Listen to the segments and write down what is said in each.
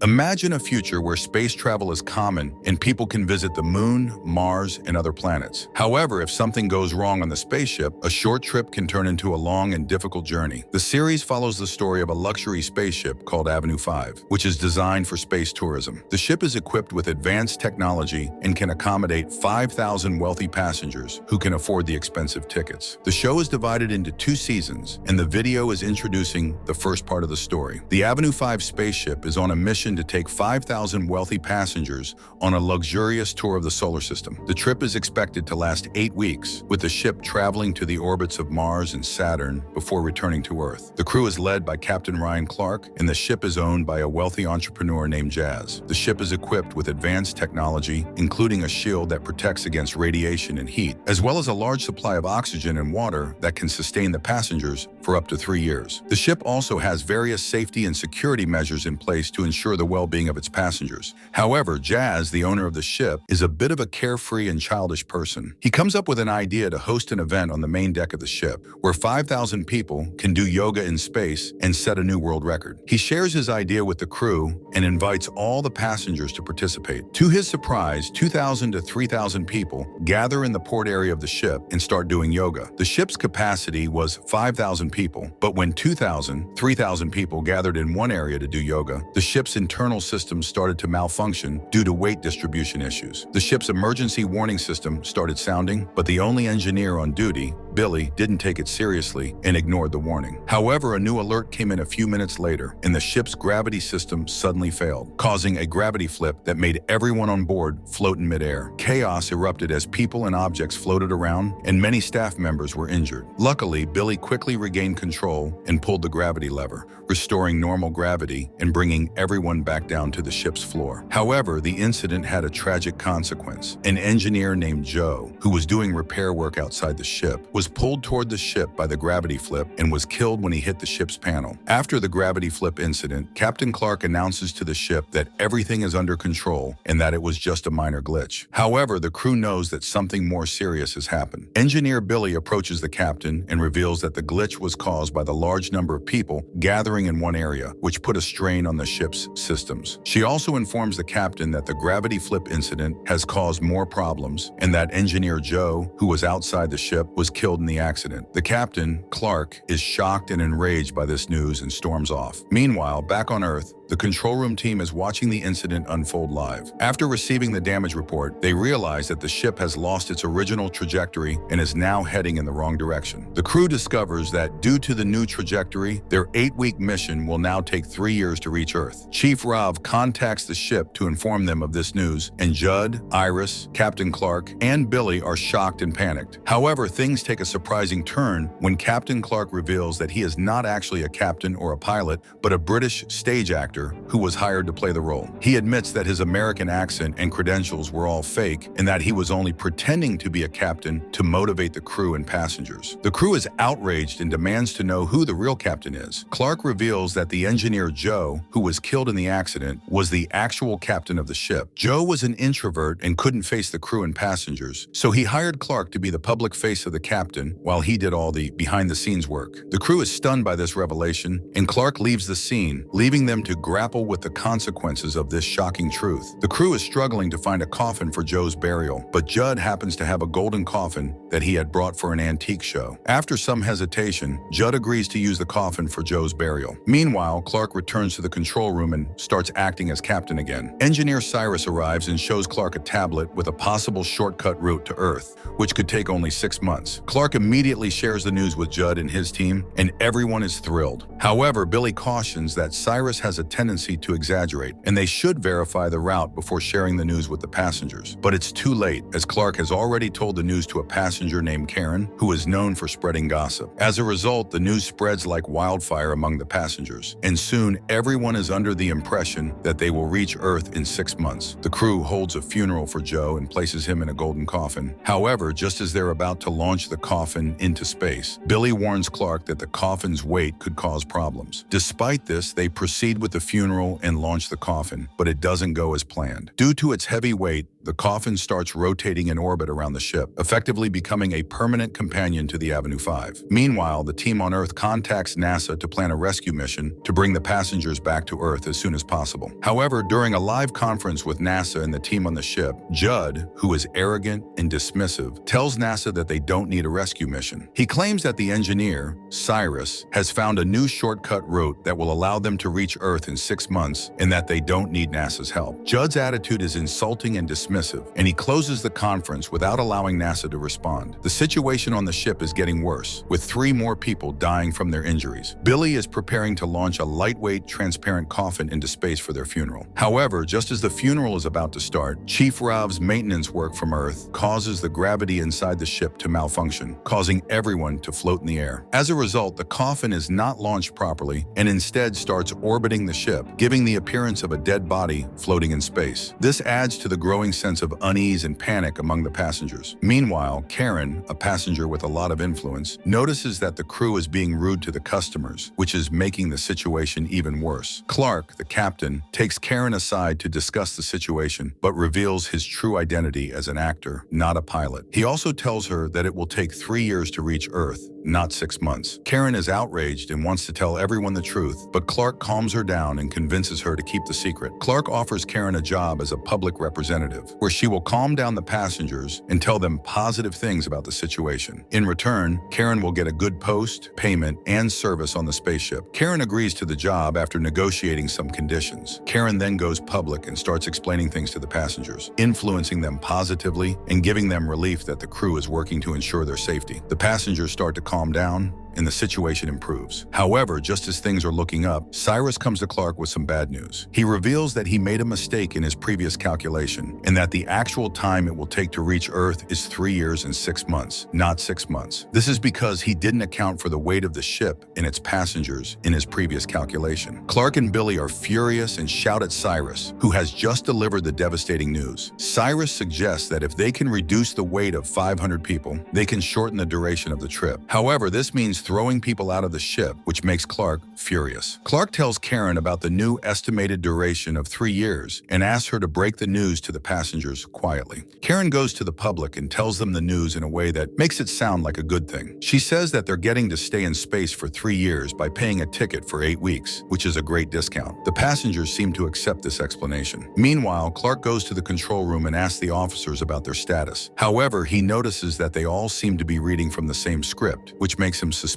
Imagine a future where space travel is common and people can visit the moon, Mars, and other planets. However, if something goes wrong on the spaceship, a short trip can turn into a long and difficult journey. The series follows the story of a luxury spaceship called Avenue 5, which is designed for space tourism. The ship is equipped with advanced technology and can accommodate 5,000 wealthy passengers who can afford the expensive tickets. The show is divided into 2 seasons, and the video is introducing the first part of the story. The Avenue 5 spaceship is on a mission to take 5,000 wealthy passengers on a luxurious tour of the solar system. The trip is expected to last 8 weeks, with the ship traveling to the orbits of Mars and Saturn before returning to Earth. The crew is led by Captain Ryan Clark, and the ship is owned by a wealthy entrepreneur named Jazz. The ship is equipped with advanced technology, including a shield that protects against radiation and heat, as well as a large supply of oxygen and water that can sustain the passengers for up to 3 years. The ship also has various safety and security measures in place to ensure the well-being of its passengers. However, Jazz, the owner of the ship, is a bit of a carefree and childish person. He comes up with an idea to host an event on the main deck of the ship, where 5,000 people can do yoga in space and set a new world record. He shares his idea with the crew and invites all the passengers to participate. To his surprise, 2,000 to 3,000 people gather in the port area of the ship and start doing yoga. The ship's capacity was 5,000 people, but when 2,000, 3,000 people gathered in one area to do yoga, the ship's internal systems started to malfunction due to weight distribution issues. The ship's emergency warning system started sounding, but the only engineer on duty, Billy, didn't take it seriously and ignored the warning. However, a new alert came in a few minutes later, and the ship's gravity system suddenly failed, causing a gravity flip that made everyone on board float in midair. Chaos erupted as people and objects floated around, and many staff members were injured. Luckily, Billy quickly regained control and pulled the gravity lever, restoring normal gravity and bringing everyone back down to the ship's floor. However, the incident had a tragic consequence. An engineer named Joe, who was doing repair work outside the ship, was pulled toward the ship by the gravity flip and was killed when he hit the ship's panel. After the gravity flip incident, Captain Clark announces to the ship that everything is under control and that it was just a minor glitch. However, the crew knows that something more serious has happened. Engineer Billy approaches the captain and reveals that the glitch was caused by the large number of people gathering in one area, which put a strain on the ship's systems. She also informs the captain that the gravity flip incident has caused more problems and that engineer Joe, who was outside the ship, was killed in the accident. The captain, Clark, is shocked and enraged by this news and storms off. Meanwhile, back on Earth, the control room team is watching the incident unfold live. After receiving the damage report, they realize that the ship has lost its original trajectory and is now heading in the wrong direction. The crew discovers that due to the new trajectory, their 8-week mission will now take 3 years to reach Earth. Chief Rav contacts the ship to inform them of this news, and Judd, Iris, Captain Clark, and Billy are shocked and panicked. However, things take a surprising turn when Captain Clark reveals that he is not actually a captain or a pilot, but a British stage actor who was hired to play the role. He admits that his American accent and credentials were all fake and that he was only pretending to be a captain to motivate the crew and passengers. The crew is outraged and demands to know who the real captain is. Clark reveals that the engineer Joe, who was killed in the accident, was the actual captain of the ship. Joe was an introvert and couldn't face the crew and passengers, so he hired Clark to be the public face of the captain while he did all the behind-the-scenes work. The crew is stunned by this revelation, and Clark leaves the scene, leaving them to grapple with the consequences of this shocking truth. The crew is struggling to find a coffin for Joe's burial, but Judd happens to have a golden coffin that he had brought for an antique show. After some hesitation, Judd agrees to use the coffin for Joe's burial. Meanwhile, Clark returns to the control room and starts acting as captain again. Engineer Cyrus arrives and shows Clark a tablet with a possible shortcut route to Earth, which could take only 6 months. Clark immediately shares the news with Judd and his team, and everyone is thrilled. However, Billy cautions that Cyrus has a tendency to exaggerate, and they should verify the route before sharing the news with the passengers. But it's too late, as Clark has already told the news to a passenger named Karen, who is known for spreading gossip. As a result, the news spreads like wildfire among the passengers, and soon everyone is under the impression that they will reach Earth in 6 months. The crew holds a funeral for Joe and places him in a golden coffin. However, just as they're about to launch the coffin into space, Billy warns Clark that the coffin's weight could cause problems. Despite this, they proceed with the funeral and launch the coffin, but it doesn't go as planned. Due to its heavy weight, the coffin starts rotating in orbit around the ship, effectively becoming a permanent companion to the Avenue 5. Meanwhile, the team on Earth contacts NASA to plan a rescue mission to bring the passengers back to Earth as soon as possible. However, during a live conference with NASA and the team on the ship, Judd, who is arrogant and dismissive, tells NASA that they don't need a rescue mission. He claims that the engineer, Cyrus, has found a new shortcut route that will allow them to reach Earth in 6 months and that they don't need NASA's help. Judd's attitude is insulting and dismissive, and he closes the conference without allowing NASA to respond. The situation on the ship is getting worse, with 3 more people dying from their injuries. Billy is preparing to launch a lightweight, transparent coffin into space for their funeral. However, just as the funeral is about to start, Chief Rav's maintenance work from Earth causes the gravity inside the ship to malfunction, causing everyone to float in the air. As a result, the coffin is not launched properly and instead starts orbiting the ship, giving the appearance of a dead body floating in space. This adds to the growing sense of unease and panic among the passengers. Meanwhile, Karen, a passenger with a lot of influence, notices that the crew is being rude to the customers, which is making the situation even worse. Clark, the captain, takes Karen aside to discuss the situation, but reveals his true identity as an actor, not a pilot. He also tells her that it will take 3 years to reach Earth, not 6 months. Karen is outraged and wants to tell everyone the truth, but Clark calms her down and convinces her to keep the secret. Clark offers Karen a job as a public representative, where she will calm down the passengers and tell them positive things about the situation. In return, Karen will get a good post, payment, and service on the spaceship. Karen agrees to the job after negotiating some conditions. Karen then goes public and starts explaining things to the passengers, influencing them positively and giving them relief that the crew is working to ensure their safety. The passengers start to calm down, and the situation improves. However, just as things are looking up, Cyrus comes to Clark with some bad news. He reveals that he made a mistake in his previous calculation, and that the actual time it will take to reach Earth is 3 years and 6 months, not 6 months. This is because he didn't account for the weight of the ship and its passengers in his previous calculation. Clark and Billy are furious and shout at Cyrus, who has just delivered the devastating news. Cyrus suggests that if they can reduce the weight of 500 people, they can shorten the duration of the trip. However, this means throwing people out of the ship, which makes Clark furious. Clark tells Karen about the new estimated duration of 3 years and asks her to break the news to the passengers quietly. Karen goes to the public and tells them the news in a way that makes it sound like a good thing. She says that they're getting to stay in space for 3 years by paying a ticket for 8 weeks, which is a great discount. The passengers seem to accept this explanation. Meanwhile, Clark goes to the control room and asks the officers about their status. However, he notices that they all seem to be reading from the same script, which makes him suspicious.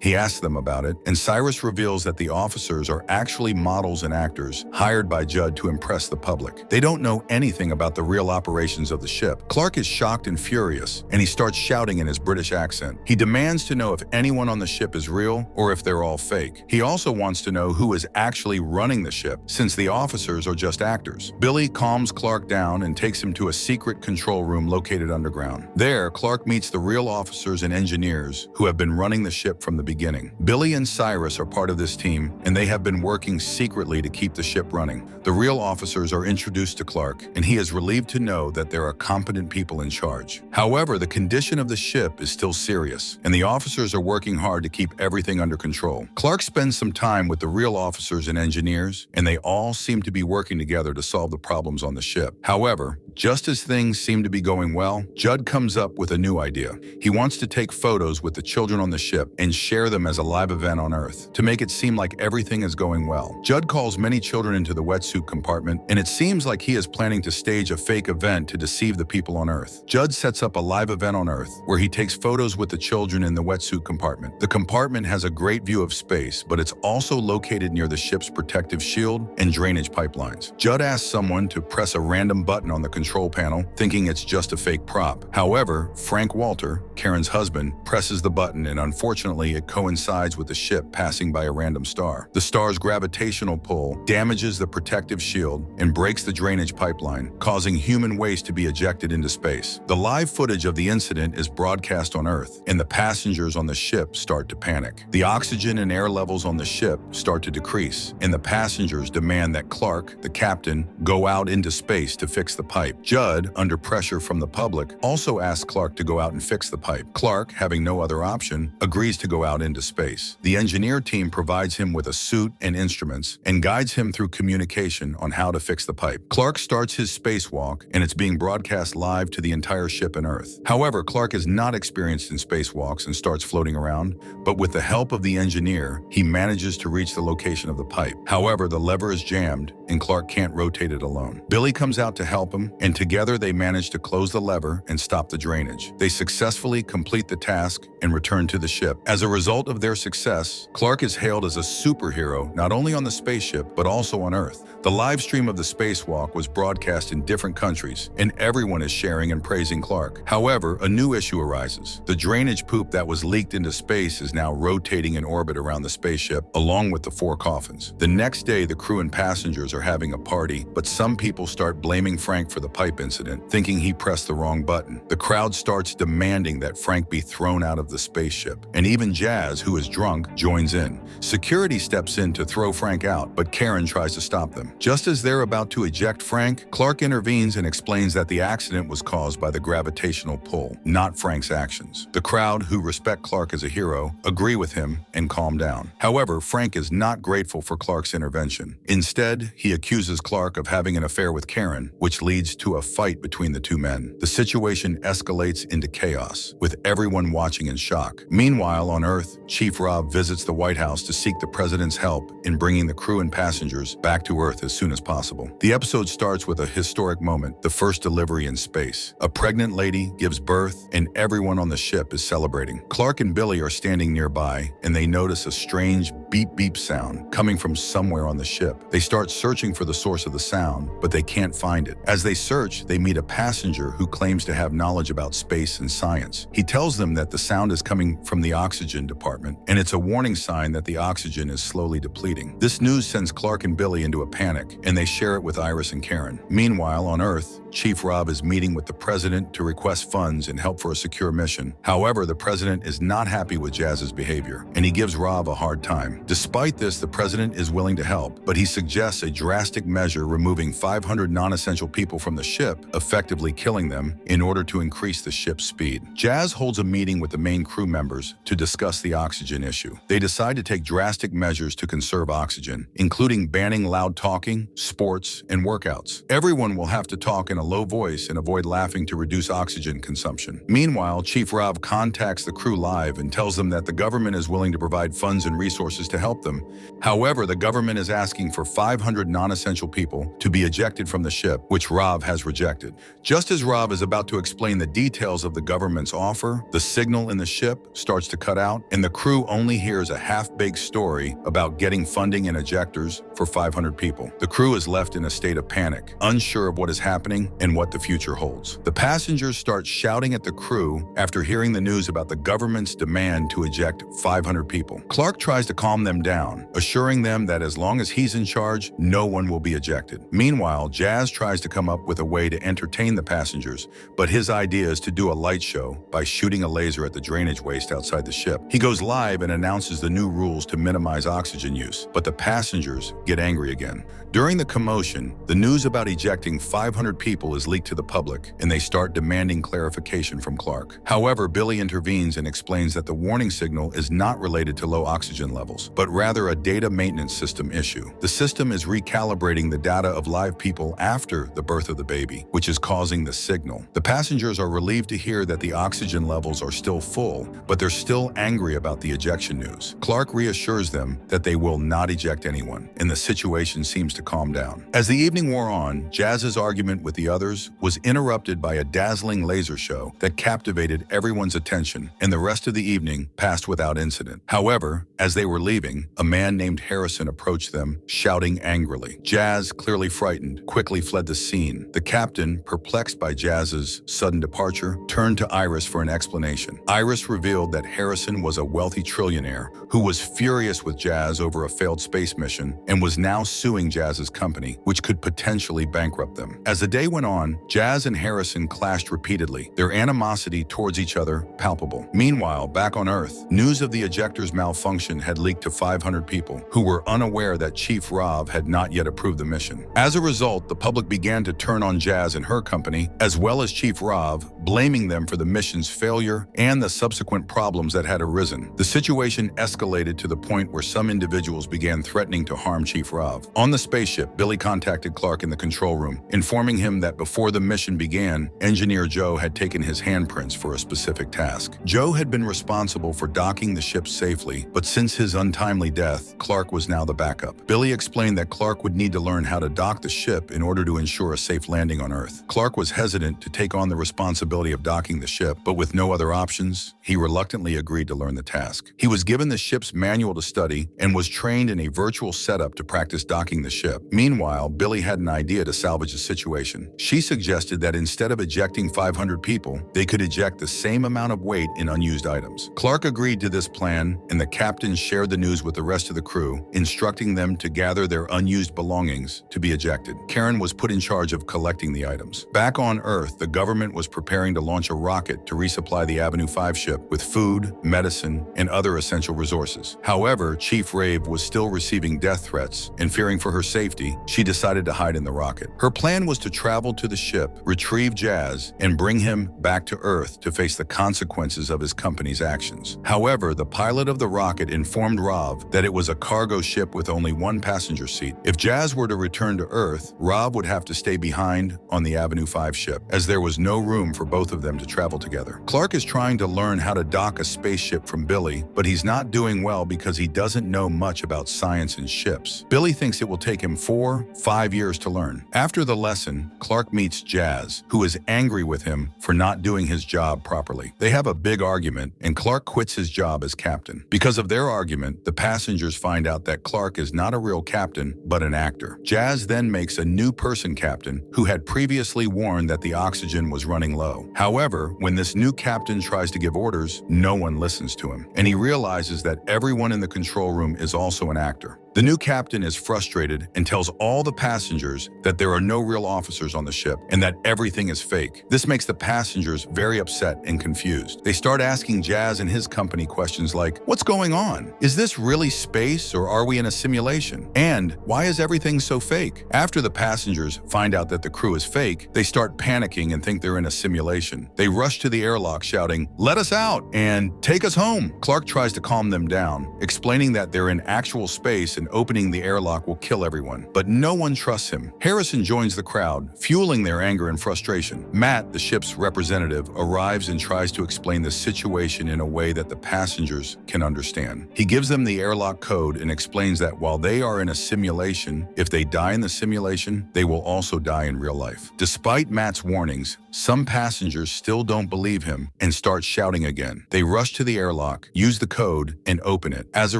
He asks them about it, and Cyrus reveals that the officers are actually models and actors hired by Judd to impress the public. They don't know anything about the real operations of the ship. Clark is shocked and furious, and he starts shouting in his British accent. He demands to know if anyone on the ship is real or if they're all fake. He also wants to know who is actually running the ship, since the officers are just actors. Billy calms Clark down and takes him to a secret control room located underground. There, Clark meets the real officers and engineers who have been running the ship from the beginning. Billy and Cyrus are part of this team, and they have been working secretly to keep the ship running. The real officers are introduced to Clark, and he is relieved to know that there are competent people in charge. However, the condition of the ship is still serious, and the officers are working hard to keep everything under control. Clark spends some time with the real officers and engineers, and they all seem to be working together to solve the problems on the ship. However, just as things seem to be going well, Judd comes up with a new idea. He wants to take photos with the children on the ship and share them as a live event on Earth, to make it seem like everything is going well. Judd calls many children into the wetsuit compartment, and it seems like he is planning to stage a fake event to deceive the people on Earth. Judd sets up a live event on Earth, where he takes photos with the children in the wetsuit compartment. The compartment has a great view of space, but it's also located near the ship's protective shield and drainage pipelines. Judd asks someone to press a random button on the control panel, thinking it's just a fake prop. However, Frank Walter, Karen's husband, presses the button, and unfortunately it coincides with the ship passing by a random star. The star's gravitational pull damages the protective shield and breaks the drainage pipeline, causing human waste to be ejected into space. The live footage of the incident is broadcast on Earth, and the passengers on the ship start to panic. The oxygen and air levels on the ship start to decrease, and the passengers demand that Clark, the captain, go out into space to fix the pipe. Judd, under pressure from the public, also asks Clark to go out and fix the pipe. Clark, having no other option, agrees agrees to go out into space. The engineer team provides him with a suit and instruments and guides him through communication on how to fix the pipe. Clark starts his spacewalk, and it's being broadcast live to the entire ship and Earth. However, Clark is not experienced in spacewalks and starts floating around, but with the help of the engineer, he manages to reach the location of the pipe. However, the lever is jammed, and Clark can't rotate it alone. Billy comes out to help him, and together they manage to close the lever and stop the drainage. They successfully complete the task and return to the ship. As a result of their success, Clark is hailed as a superhero not only on the spaceship but also on Earth. The live stream of the spacewalk was broadcast in different countries, and everyone is sharing and praising Clark. However, a new issue arises. The drainage poop that was leaked into space is now rotating in orbit around the spaceship, along with the 4 coffins. The next day, the crew and passengers are having a party, but some people start blaming Frank for the pipe incident, thinking he pressed the wrong button. The crowd starts demanding that Frank be thrown out of the spaceship, and even Jazz, who is drunk, joins in. Security steps in to throw Frank out, but Karen tries to stop them. Just as they're about to eject Frank, Clark intervenes and explains that the accident was caused by the gravitational pull, not Frank's actions. The crowd, who respect Clark as a hero, agree with him and calm down. However, Frank is not grateful for Clark's intervention. Instead, he accuses Clark of having an affair with Karen, which leads to a fight between the two men. The situation escalates into chaos, with everyone watching in shock. Meanwhile, on Earth, Chief Rob visits the White House to seek the president's help in bringing the crew and passengers back to Earth as soon as possible. The episode starts with a historic moment, the first delivery in space. A pregnant lady gives birth, and everyone on the ship is celebrating. Clark and Billy are standing nearby, and they notice a strange beep-beep sound coming from somewhere on the ship. They start searching for the source of the sound, but they can't find it. As they search, they meet a passenger who claims to have knowledge about space and science. He tells them that the sound is coming from the oxygen department, and it's a warning sign that the oxygen is slowly depleting. This news sends Clark and Billy into a panic, and they share it with Iris and Karen. Meanwhile, on Earth, Chief Rob is meeting with the president to request funds and help for a secure mission. However, the president is not happy with Jazz's behavior, and he gives Rob a hard time. Despite this, the president is willing to help, but he suggests a drastic measure, removing 500 non-essential people from the ship, effectively killing them, in order to increase the ship's speed. Jazz holds a meeting with the main crew members to discuss the oxygen issue. They decide to take drastic measures to conserve oxygen, including banning loud talking, sports, and workouts. Everyone will have to talk in a low voice and avoid laughing to reduce oxygen consumption. Meanwhile, Chief Rob contacts the crew live and tells them that the government is willing to provide funds and resources to help them. However, the government is asking for 500 non-essential people to be ejected from the ship, which Rob has rejected. Just as Rob is about to explain the details of the government's offer, the signal in the ship starts to cut out, and the crew only hears a half-baked story about getting funding and ejectors for 500 people. The crew is left in a state of panic, unsure of what is happening and what the future holds. The passengers start shouting at the crew after hearing the news about the government's demand to eject 500 people. Clark tries to calm them down, assuring them that as long as he's in charge, no one will be ejected. Meanwhile, Jazz tries to come up with a way to entertain the passengers, but his idea is to do a light show by shooting a laser at the drainage waste outside the ship. He goes live and announces the new rules to minimize oxygen use, but the passengers get angry again. During the commotion, the news about ejecting 500 people is leaked to the public, and they start demanding clarification from Clark. However, Billy intervenes and explains that the warning signal is not related to low oxygen levels, but rather a data maintenance system issue. The system is recalibrating the data of live people after the birth of the baby, which is causing the signal. The passengers are relieved to hear that the oxygen levels are still full, but they're still angry about the ejection news. Clark reassures them that they will not eject anyone, and the situation seems to calm down. As the evening wore on, Jazz's argument with the others was interrupted by a dazzling laser show that captivated everyone's attention, and the rest of the evening passed without incident. However, as they were leaving, a man named Harrison approached them, shouting angrily. Jazz, clearly frightened, quickly fled the scene. The captain, perplexed by Jazz's sudden departure, turned to Iris for an explanation. Iris revealed that Harrison was a wealthy trillionaire who was furious with Jazz over a failed space mission and was now suing Jazz's company, which could potentially bankrupt them. As the day went went on, Jazz and Harrison clashed repeatedly, their animosity towards each other palpable. Meanwhile, back on Earth, news of the ejector's malfunction had leaked to 500 people, who were unaware that Chief Rav had not yet approved the mission. As a result, the public began to turn on Jazz and her company, as well as Chief Rav, blaming them for the mission's failure and the subsequent problems that had arisen. The situation escalated to the point where some individuals began threatening to harm Chief Rav. On the spaceship, Billy contacted Clark in the control room, informing him that before the mission began, Engineer Joe had taken his handprints for a specific task. Joe had been responsible for docking the ship safely, but since his untimely death, Clark was now the backup. Billy explained that Clark would need to learn how to dock the ship in order to ensure a safe landing on Earth. Clark was hesitant to take on the responsibility of docking the ship, but with no other options, he reluctantly agreed to learn the task. He was given the ship's manual to study and was trained in a virtual setup to practice docking the ship. Meanwhile, Billy had an idea to salvage the situation. She suggested that instead of ejecting 500 people, they could eject the same amount of weight in unused items. Clark agreed to this plan, and the captain shared the news with the rest of the crew, instructing them to gather their unused belongings to be ejected. Karen was put in charge of collecting the items. Back on Earth, the government was preparing to launch a rocket to resupply the Avenue 5 ship with food, medicine, and other essential resources. However, Chief Rave was still receiving death threats, and fearing for her safety, she decided to hide in the rocket. Her plan was to travel to the ship, retrieve Jazz, and bring him back to Earth to face the consequences of his company's actions. However, the pilot of the rocket informed Rav that it was a cargo ship with only one passenger seat. If Jazz were to return to Earth, Rav would have to stay behind on the Avenue 5 ship, as there was no room for both of them to travel together. Clark is trying to learn how to dock a spaceship from Billy, but he's not doing well because he doesn't know much about science and ships. Billy thinks it will take him 4-5 years to learn. After the lesson, Clark meets Jazz, who is angry with him for not doing his job properly. They have a big argument, and Clark quits his job as captain. Because of their argument, the passengers find out that Clark is not a real captain, but an actor. Jazz then makes a new person captain who had previously warned that the oxygen was running low. However, when this new captain tries to give orders, no one listens to him, and he realizes that everyone in the control room is also an actor. The new captain is frustrated and tells all the passengers that there are no real officers on the ship and that everything is fake. This makes the passengers very upset and confused. They start asking Jazz and his company questions like, "What's going on? Is this really space or are we in a simulation? And why is everything so fake?" After the passengers find out that the crew is fake, they start panicking and think they're in a simulation. They rush to the airlock shouting, "Let us out!" and "Take us home!" Clark tries to calm them down, explaining that they're in actual space and opening the airlock will kill everyone. But no one trusts him. Harrison joins the crowd, fueling their anger and frustration. Matt, the ship's representative, arrives and tries to explain the situation in a way that the passengers can understand. He gives them the airlock code and explains that while they are in a simulation, if they die in the simulation, they will also die in real life. Despite Matt's warnings, some passengers still don't believe him and start shouting again. They rush to the airlock, use the code, and open it. As a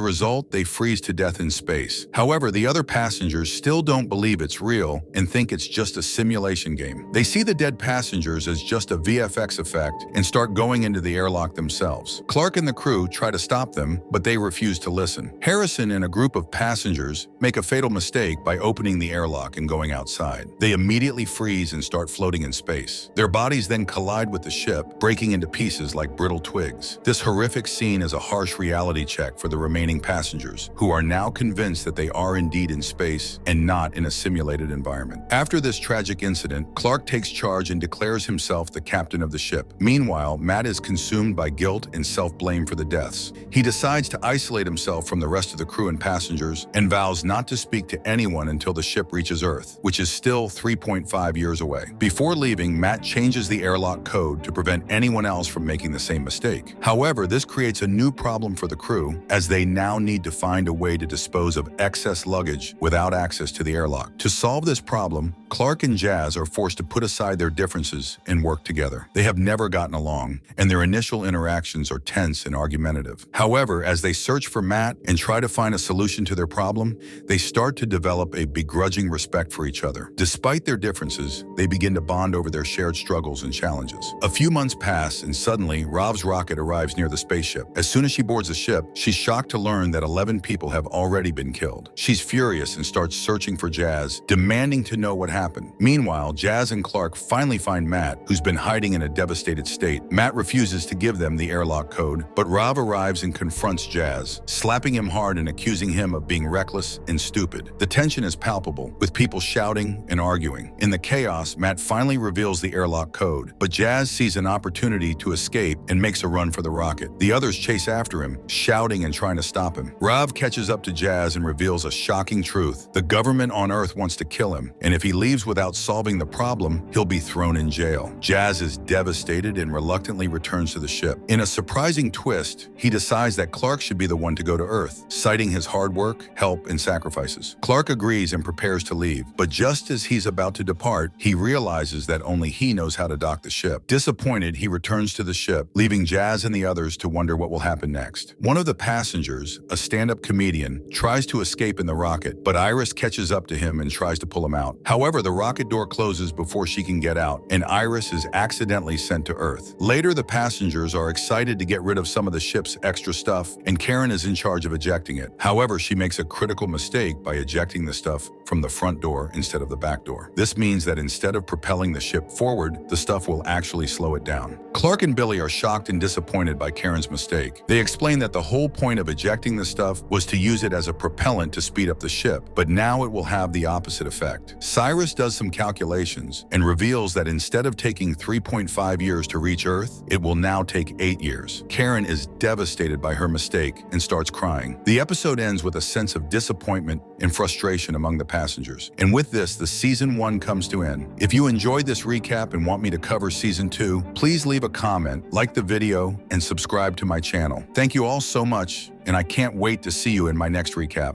result, they freeze to death in space. However, the other passengers still don't believe it's real and think it's just a simulation game. They see the dead passengers as just a VFX effect and start going into the airlock themselves. Clark and the crew try to stop them, but they refuse to listen. Harrison and a group of passengers make a fatal mistake by opening the airlock and going outside. They immediately freeze and start floating in space. Their bodies then collide with the ship, breaking into pieces like brittle twigs. This horrific scene is a harsh reality check for the remaining passengers, who are now convinced that they are indeed in space and not in a simulated environment. After this tragic incident, Clark takes charge and declares himself the captain of the ship. Meanwhile, Matt is consumed by guilt and self-blame for the deaths. He decides to isolate himself from the rest of the crew and passengers and vows not to speak to anyone until the ship reaches Earth, which is still 3.5 years away. Before leaving, Matt changes the airlock code to prevent anyone else from making the same mistake. However, this creates a new problem for the crew, as they now need to find a way to dispose of excess luggage without access to the airlock. To solve this problem, Clark and Jazz are forced to put aside their differences and work together. They have never gotten along, and their initial interactions are tense and argumentative. However, as they search for Matt and try to find a solution to their problem, they start to develop a begrudging respect for each other. Despite their differences, they begin to bond over their shared struggles and challenges. A few months pass, and suddenly, Rav's rocket arrives near the spaceship. As soon as she boards the ship, she's shocked to learn that 11 people have already been killed. She's furious and starts searching for Jazz, demanding to know what happened. Meanwhile, Jazz and Clark finally find Matt, who's been hiding in a devastated state. Matt refuses to give them the airlock code, but Rav arrives and confronts Jazz, slapping him hard and accusing him of being reckless and stupid. The tension is palpable, with people shouting and arguing. In the chaos, Matt finally reveals the airlock code, but Jazz sees an opportunity to escape and makes a run for the rocket. The others chase after him, shouting and trying to stop him. Rav catches up to Jazz and reveals a shocking truth. The government on Earth wants to kill him, and if he leaves without solving the problem, he'll be thrown in jail. Jazz is devastated and reluctantly returns to the ship. In a surprising twist, he decides that Clark should be the one to go to Earth, citing his hard work, help, and sacrifices. Clark agrees and prepares to leave, but just as he's about to depart, he realizes that only he knows how to dock the ship. Disappointed, he returns to the ship, leaving Jazz and the others to wonder what will happen next. One of the passengers, a stand-up comedian, tries to escape in the rocket, but Iris catches up to him and tries to pull him out. However, the rocket door closes before she can get out, and Iris is accidentally sent to Earth. Later, the passengers are excited to get rid of some of the ship's extra stuff, and Karen is in charge of ejecting it. However, she makes a critical mistake by ejecting the stuff from the front door instead of the back door. This means that instead of propelling the ship forward, the stuff will actually slow it down. Clark and Billy are shocked and disappointed by Karen's mistake. They explain that the whole point of ejecting the stuff was to use it as a propellant to speed up the ship, but now it will have the opposite effect. Cyrus does some calculations and reveals that instead of taking 3.5 years to reach Earth, it will now take 8 years. Karen is devastated by her mistake and starts crying. The episode ends with a sense of disappointment and frustration among the passengers. And with this, the Season 1 comes to end. If you enjoyed this recap and want me to cover Season 2, please leave a comment, like the video, and subscribe to my channel. Thank you all so much, and I can't wait to see you in my next recap.